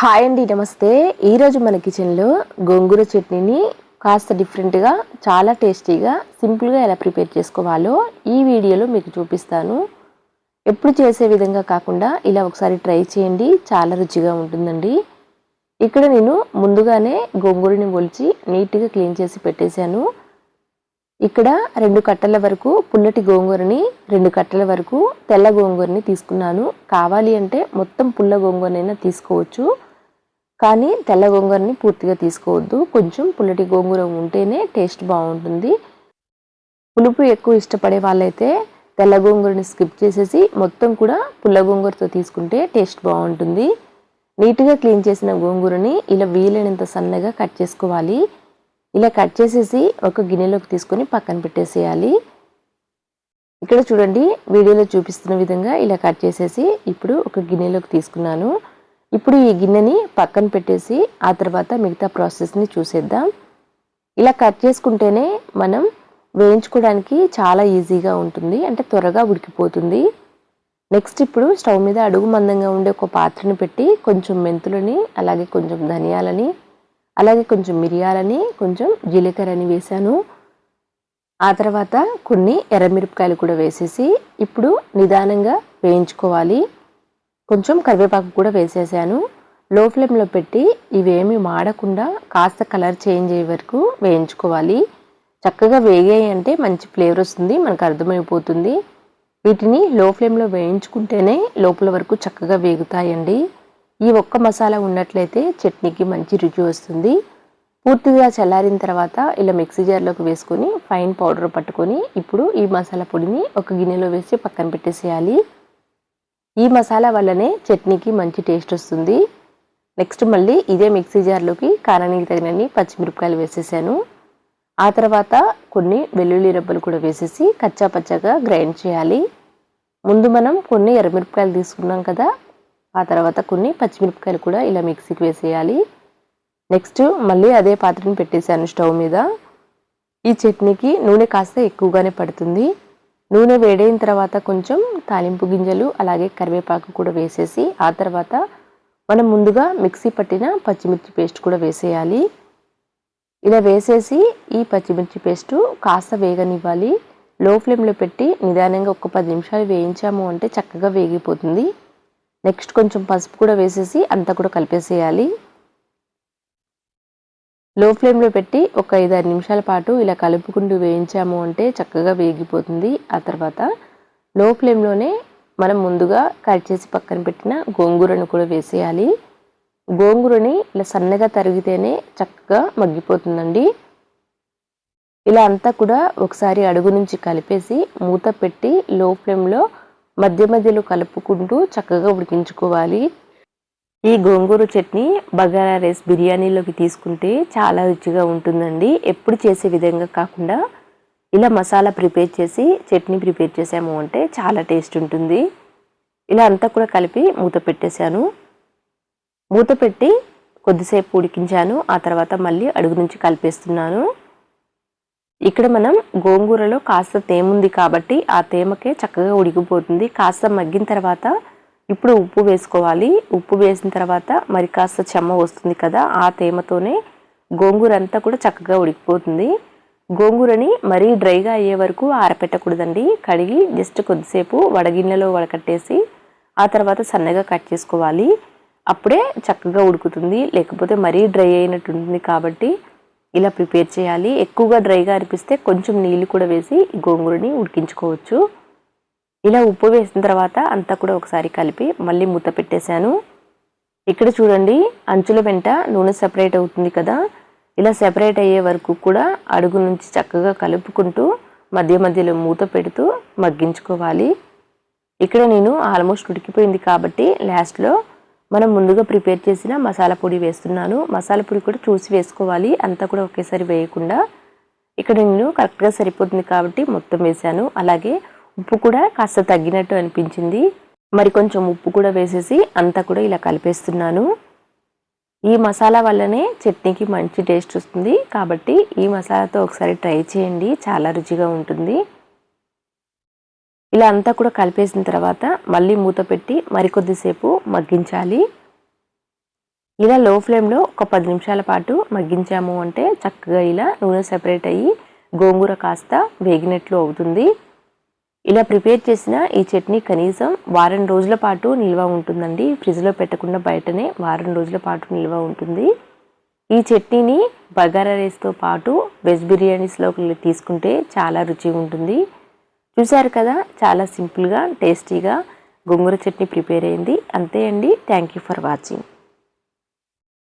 Hi అండి, నమస్తే. ఈరోజు మన కిచెన్లో గోంగూర చట్నీని కాస్త డిఫరెంట్గా, చాలా టేస్టీగా, సింపుల్గా ఎలా ప్రిపేర్ చేసుకోవాలో ఈ వీడియోలో మీకు చూపిస్తాను. ఎప్పుడు చేసే విధంగా కాకుండా ఇలా ఒకసారి ట్రై చేయండి, చాలా రుచిగా ఉంటుందండి. ఇక్కడ నేను ముందుగానే గోంగూరని ఒలిచి నీట్గా క్లీన్ చేసి పెట్టేశాను. ఇక్కడ 2 కట్టల వరకు పుల్లటి గోంగూరని, 2 కట్టల వరకు తెల్ల గోంగూరని తీసుకున్నాను. కావాలి అంటే మొత్తం పుల్ల గోంగూరనైనా తీసుకోవచ్చు, కానీ తెల్ల గోంగూరని పూర్తిగా తీసుకోవద్దు. కొంచెం పుల్లటి గోంగూర ఉంటేనే టేస్ట్ బాగుంటుంది. పులుపు ఎక్కువ ఇష్టపడే వాళ్ళైతే తెల్ల గోంగూరని స్కిప్ చేసేసి మొత్తం కూడా పుల్ల గోంగూరతో తీసుకుంటే టేస్ట్ బాగుంటుంది. నీట్గా క్లీన్ చేసిన గోంగూరని ఇలా వీలైనంత సన్నగా కట్ చేసుకోవాలి. ఇలా కట్ చేసేసి ఒక గిన్నెలోకి తీసుకొని పక్కన పెట్టేసేయాలి. ఇక్కడ చూడండి, వీడియోలో చూపిస్తున్న విధంగా ఇలా కట్ చేసేసి ఇప్పుడు ఒక గిన్నెలోకి తీసుకున్నాను. ఇప్పుడు ఈ గిన్నెని పక్కన పెట్టేసి ఆ తర్వాత మిగతా ప్రాసెస్ని చూసేద్దాం. ఇలా కట్ చేసుకుంటేనే మనం వేయించుకోవడానికి చాలా ఈజీగా ఉంటుంది, అంటే త్వరగా ఉడికిపోతుంది. నెక్స్ట్ ఇప్పుడు స్టవ్ మీద అడుగు మందంగా ఉండే ఒక పాత్రని పెట్టి కొంచెం మెంతులని, అలాగే కొంచెం ధనియాలని, అలాగే కొంచెం మిరియాలని, కొంచెం జీలకర్రని వేశాను. ఆ తర్వాత కొన్ని ఎర్రమిరపకాయలు కూడా వేసేసి ఇప్పుడు నిదానంగా వేయించుకోవాలి. కొంచెం కరివేపాకు కూడా వేసేసాను. లో ఫ్లేమ్లో పెట్టి ఇవేమీ మాడకుండా కాస్త కలర్ చేంజ్ అయ్యే వరకు వేయించుకోవాలి. చక్కగా వేగాయి అంటే మంచి ఫ్లేవర్ వస్తుంది, మనకు అర్థమైపోతుంది. వీటిని లో ఫ్లేమ్లో వేయించుకుంటేనే లోపల వరకు చక్కగా వేగుతాయండి. ఈ ఒక్క మసాలా ఉన్నట్లయితే చట్నీకి మంచి రుచి వస్తుంది. పూర్తిగా చల్లారిన తర్వాత ఇలా మిక్సీ జార్లోకి వేసుకొని ఫైన్ పౌడర్ పట్టుకొని ఇప్పుడు ఈ మసాలా పొడిని ఒక గిన్నెలో వేసి పక్కన పెట్టేసేయాలి. ఈ మసాలా వల్లనే చట్నీకి మంచి టేస్ట్ వస్తుంది. నెక్స్ట్ మళ్ళీ ఇదే మిక్సీ జార్లోకి కారానికి తగినన్ని పచ్చిమిరపకాయలు వేసేసాను. ఆ తర్వాత కొన్ని వెల్లుల్లి రెబ్బలు కూడా వేసేసి కచ్చా పచ్చగా గ్రైండ్ చేయాలి. ముందు మనం కొన్ని ఎర్రమిరపకాయలు తీసుకున్నాం కదా, ఆ తర్వాత కొన్ని పచ్చిమిరపకాయలు కూడా ఇలా మిక్సీకి వేసేయాలి. నెక్స్ట్ మళ్ళీ అదే పాత్రని పెట్టేశాను స్టవ్ మీద. ఈ చట్నీకి నూనె కాస్త ఎక్కువగానే పడుతుంది. నూనె వేడైన తర్వాత కొంచెం తాలింపు గింజలు, అలాగే కరివేపాకు కూడా వేసేసి ఆ తర్వాత మనం ముందుగా మిక్సీ పట్టిన పచ్చిమిర్చి పేస్ట్ కూడా వేసేయాలి. ఇలా వేసేసి ఈ పచ్చిమిర్చి పేస్టు కాస్త వేగనివ్వాలి. లో ఫ్లేమ్లో పెట్టి నిదానంగా ఒక 10 నిమిషాలు వేయించాము అంటే చక్కగా వేగిపోతుంది. నెక్స్ట్ కొంచెం పసుపు కూడా వేసేసి అంతా కూడా కలిపేసేయాలి. లో ఫ్లేమ్లో పెట్టి ఒక 5-6 నిమిషాల పాటు ఇలా కలుపుకుంటూ వేయించాము అంటే చక్కగా వేగిపోతుంది. ఆ తర్వాత లో ఫ్లేమ్లోనే మనం ముందుగా కట్ చేసి పక్కన పెట్టిన గోంగూరను కూడా వేసేయాలి. గోంగూరని ఇలా సన్నగా తరిగితేనే చక్కగా మగ్గిపోతుందండి. ఇలా అంతా కూడా ఒకసారి అడుగు నుంచి కలిపేసి మూత పెట్టి లో ఫ్లేమ్లో మధ్య మధ్యలో కలుపుకుంటూ చక్కగా ఉడికించుకోవాలి. ఈ గోంగూర చట్నీ బగారా రైస్, బిర్యానీలోకి తీసుకుంటే చాలా రుచిగా ఉంటుందండి. ఎప్పుడు చేసే విధంగా కాకుండా ఇలా మసాలా ప్రిపేర్ చేసి చట్నీ ప్రిపేర్ చేసాము అంటే చాలా టేస్ట్ ఉంటుంది. ఇలా అంతా కూడా కలిపి మూత పెట్టేశాను. మూత పెట్టి కొద్దిసేపు ఉడికించాను. ఆ తర్వాత మళ్ళీ అడుగు నుంచి కలిపేస్తున్నాను. ఇక్కడ మనం గోంగూరలో కాస్త తేమ ఉంది కాబట్టి ఆ తేమకే చక్కగా ఉడికిపోతుంది. కాస్త మగ్గిన తర్వాత ఇప్పుడు ఉప్పు వేసుకోవాలి. ఉప్పు వేసిన తర్వాత మరి కాస్త చెమ్మ వస్తుంది కదా, ఆ తేమతోనే గోంగూర అంతా కూడా చక్కగా ఉడికిపోతుంది. గోంగూరని మరీ డ్రైగా అయ్యే వరకు ఆరపెట్టకూడదండి. కడిగి జస్ట్ కొద్దిసేపు వడగిన్నెలో వడకట్టేసి ఆ తర్వాత సన్నగా కట్ చేసుకోవాలి. అప్పుడే చక్కగా ఉడుకుతుంది. లేకపోతే మరీ డ్రై అయినట్టు ఉంటుంది కాబట్టి ఇలా ప్రిపేర్ చేయాలి. ఎక్కువగా డ్రైగా అనిపిస్తే కొంచెం నీళ్ళు కూడా వేసి గోంగూరని ఉడికించుకోవచ్చు. ఇలా ఉప్పు వేసిన తర్వాత అంతా కూడా ఒకసారి కలిపి మళ్ళీ మూత పెట్టేశాను. ఇక్కడ చూడండి, అంచుల వెంట నూనె సెపరేట్ అవుతుంది కదా, ఇలా సెపరేట్ అయ్యే వరకు కూడా అడుగు నుంచి చక్కగా కలుపుకుంటూ మధ్య మధ్యలో మూత పెడుతూ మగ్గించుకోవాలి. ఇక్కడ నేను ఆల్మోస్ట్ ఉడికిపోయింది కాబట్టి లాస్ట్లో మనం ముందుగా ప్రిపేర్ చేసిన మసాలా పొడి వేస్తున్నాను. మసాలా పొడి కూడా చూసి వేసుకోవాలి, అంతా కూడా ఒకేసారి వేయకుండా. ఇక్కడ నేను కరెక్ట్గా సరిపోతుంది కాబట్టి మొత్తం వేసాను. అలాగే ఉప్పు కూడా కాస్త తగ్గినట్టు అనిపించింది, మరి కొంచెం ఉప్పు కూడా వేసేసి అంతా కూడా ఇలా కలిపేస్తున్నాను. ఈ మసాలా వల్లనే చట్నీకి మంచి టేస్ట్ వస్తుంది కాబట్టి ఈ మసాలాతో ఒకసారి ట్రై చేయండి, చాలా రుచిగా ఉంటుంది. ఇలా అంతా కూడా కలిపేసిన తర్వాత మళ్ళీ మూత పెట్టి మరికొద్దిసేపు మగ్గించాలి. ఇలా లో ఫ్లేమ్లో ఒక 10 నిమిషాల పాటు మగ్గించాము అంటే చక్కగా ఇలా నూనె సెపరేట్ అయ్యి గోంగూర కాస్త వేగినట్లు అవుతుంది. ఇలా ప్రిపేర్ చేసిన ఈ చట్నీ కనీసం వారం రోజుల పాటు నిల్వ ఉంటుందండి. ఫ్రిడ్జ్లో పెట్టకుండా బయటనే వారం రోజుల పాటు నిల్వ ఉంటుంది. ఈ చట్నీని బగారా రైస్తో పాటు వెజ్ బిర్యానీస్లోకి తీసుకుంటే చాలా రుచిగా ఉంటుంది. చూశారు కదా, చాలా సింపుల్గా టేస్టీగా గోంగూర చట్నీ ప్రిపేర్ అయింది. అంతే అండి. Thank you for watching.